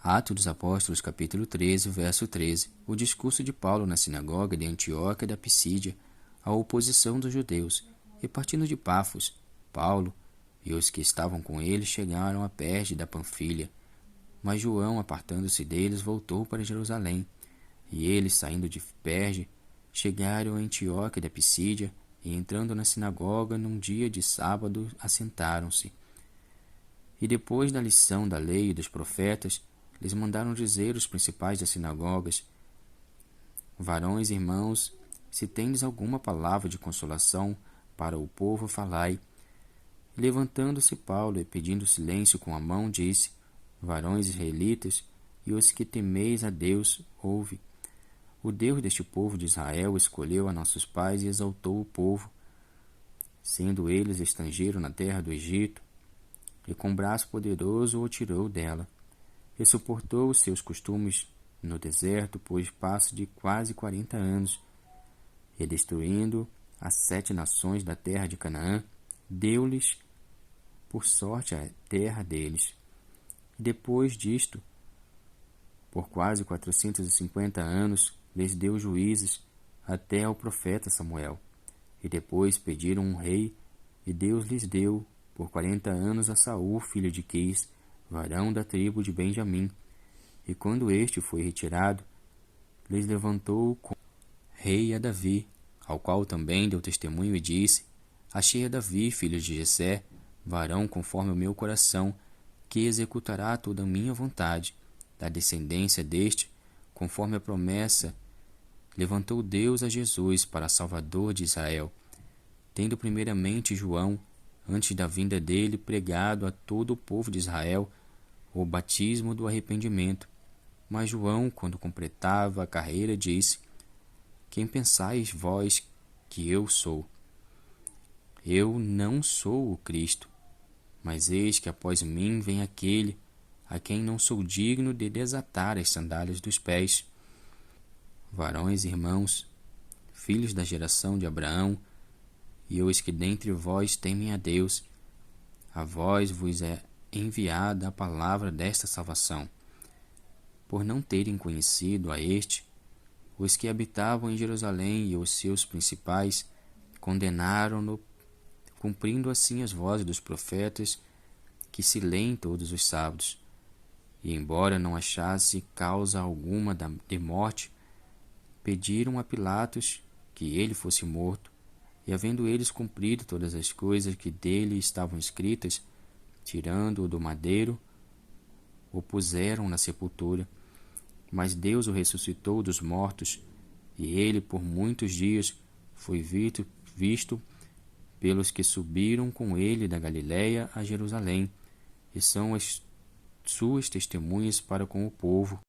Atos dos Apóstolos, capítulo 13, verso 13. O discurso de Paulo na sinagoga de Antioquia da Pisídia, a oposição dos judeus. E partindo de Pafos, Paulo e os que estavam com ele chegaram a Perge da Panfilha. Mas João, apartando-se deles, voltou para Jerusalém. E eles, saindo de Perge, chegaram a Antioquia da Pisídia, e entrando na sinagoga num dia de sábado, assentaram-se. E depois da lição da lei e dos profetas, lhes mandaram dizer os principais das sinagogas: Varões e irmãos, se tendes alguma palavra de consolação para o povo, falai. E levantando-se Paulo e pedindo silêncio com a mão, disse: Varões israelitas, e os que temeis a Deus, ouve. O Deus deste povo de Israel escolheu a nossos pais e exaltou o povo, sendo eles estrangeiros na terra do Egito, e com braço poderoso o tirou dela. E suportou os seus costumes no deserto por espaço de quase 40 anos, e destruindo as 7 nações da terra de Canaã, deu-lhes por sorte a terra deles. E depois disto, por quase 450 anos, lhes deu juízes até ao profeta Samuel. E depois pediram um rei, e Deus lhes deu por 40 anos a Saul, filho de Quis, varão da tribo de Benjamim. E quando este foi retirado, lhes levantou como rei a Davi, ao qual também deu testemunho e disse: Achei a Davi, filho de Jessé, varão conforme o meu coração, que executará toda a minha vontade. Da descendência deste, conforme a promessa, levantou Deus a Jesus para Salvador de Israel, tendo primeiramente João, antes da vinda dele, pregado a todo o povo de Israel o batismo do arrependimento. Mas João, quando completava a carreira, disse: Quem pensais vós que eu sou? Eu não sou o Cristo, mas eis que após mim vem aquele a quem não sou digno de desatar as sandálias dos pés. Varões e irmãos, filhos da geração de Abraão, e os que dentre vós temem a Deus, a vós vos é enviada a palavra desta salvação. Por não terem conhecido a este, os que habitavam em Jerusalém e os seus principais condenaram-no, cumprindo assim as vozes dos profetas que se lêem todos os sábados. E embora não achasse causa alguma de morte, pediram a Pilatos que ele fosse morto, e havendo eles cumprido todas as coisas que dele estavam escritas, tirando-o do madeiro, o puseram na sepultura. Mas Deus o ressuscitou dos mortos, e ele por muitos dias foi visto pelos que subiram com ele da Galiléia a Jerusalém, e são as suas testemunhas para com o povo.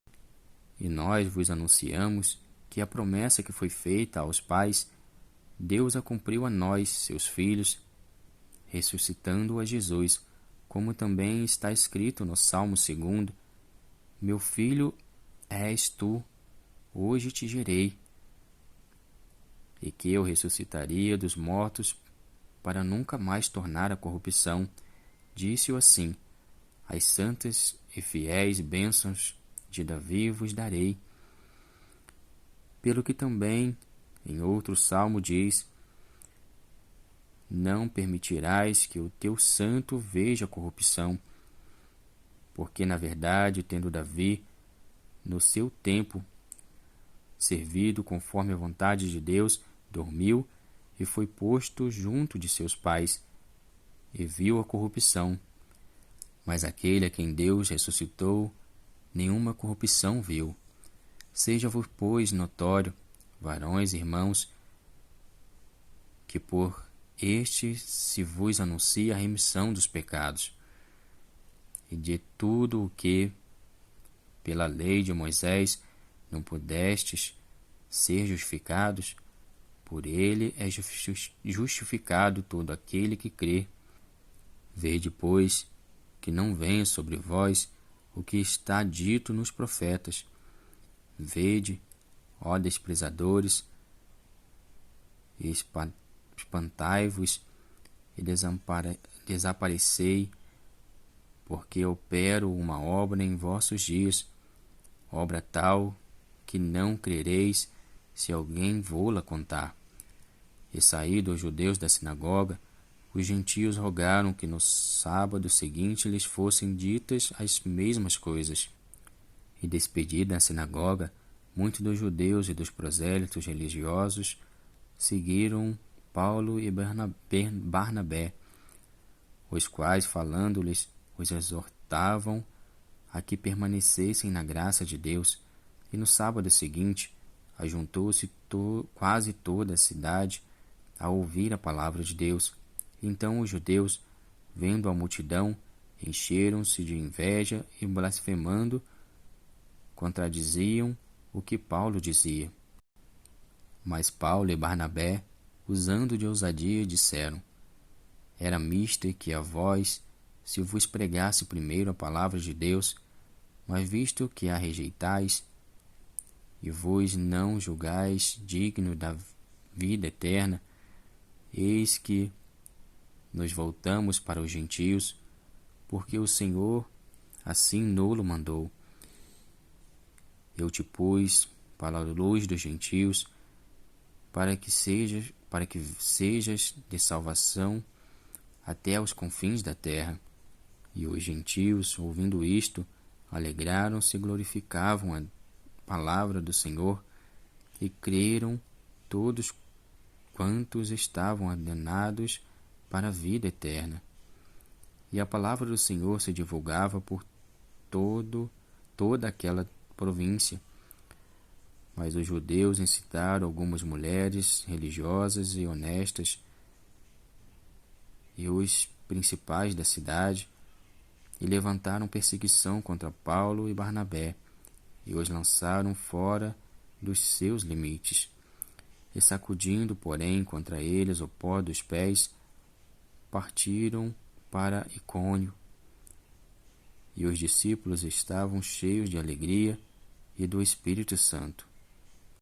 E nós vos anunciamos que a promessa que foi feita aos pais, Deus a cumpriu a nós, seus filhos, ressuscitando a Jesus, como também está escrito no Salmo 2: Meu filho és tu, hoje te gerei. E que eu ressuscitaria dos mortos para nunca mais tornar a corrupção. Disse-o assim: As santas e fiéis bênçãos de Davi vos darei. Pelo que também em outro salmo diz: Não permitirás que o teu santo veja corrupção. Porque, na verdade, tendo Davi, no seu tempo, servido conforme a vontade de Deus, dormiu e foi posto junto de seus pais, e viu a corrupção. Mas aquele a quem Deus ressuscitou, nenhuma corrupção viu. Seja-vos, pois, notório, varões e irmãos, que por este se vos anuncia a remissão dos pecados, e de tudo o que, pela lei de Moisés, não pudestes ser justificados, por ele é justificado todo aquele que crê. Vede, pois, que não venha sobre vós o que está dito nos profetas. Vede, ó desprezadores, e espantai-vos e desaparecei, porque opero uma obra em vossos dias, obra tal que não crereis se alguém vô-la contar. E saídos os judeus da sinagoga, os gentios rogaram que no sábado seguinte lhes fossem ditas as mesmas coisas. E despedida a sinagoga, muitos dos judeus e dos prosélitos religiosos seguiram Paulo e Barnabé, os quais, falando-lhes, os exortavam a que permanecessem na graça de Deus. E no sábado seguinte, ajuntou-se quase toda a cidade a ouvir a palavra de Deus. Então os judeus, vendo a multidão, encheram-se de inveja e, blasfemando, contradiziam o que Paulo dizia. Mas Paulo e Barnabé, usando de ousadia, disseram: Era mister que a vós se vos pregasse primeiro a palavra de Deus, mas visto que a rejeitais e vos não julgais digno da vida eterna, eis que nos voltamos para os gentios, porque o Senhor assim nolo mandou. Eu te pus para a luz dos gentios, para que sejas de salvação até aos confins da terra. E os gentios, ouvindo isto, alegraram-se e glorificavam a palavra do Senhor, e creram todos quantos estavam ordenados para a vida eterna. E a palavra do Senhor se divulgava por toda aquela província. Mas os judeus incitaram algumas mulheres religiosas e honestas e os principais da cidade, e levantaram perseguição contra Paulo e Barnabé, e os lançaram fora dos seus limites. E sacudindo, porém, contra eles o pó dos pés, partiram para Icônio. E os discípulos estavam cheios de alegria e do Espírito Santo,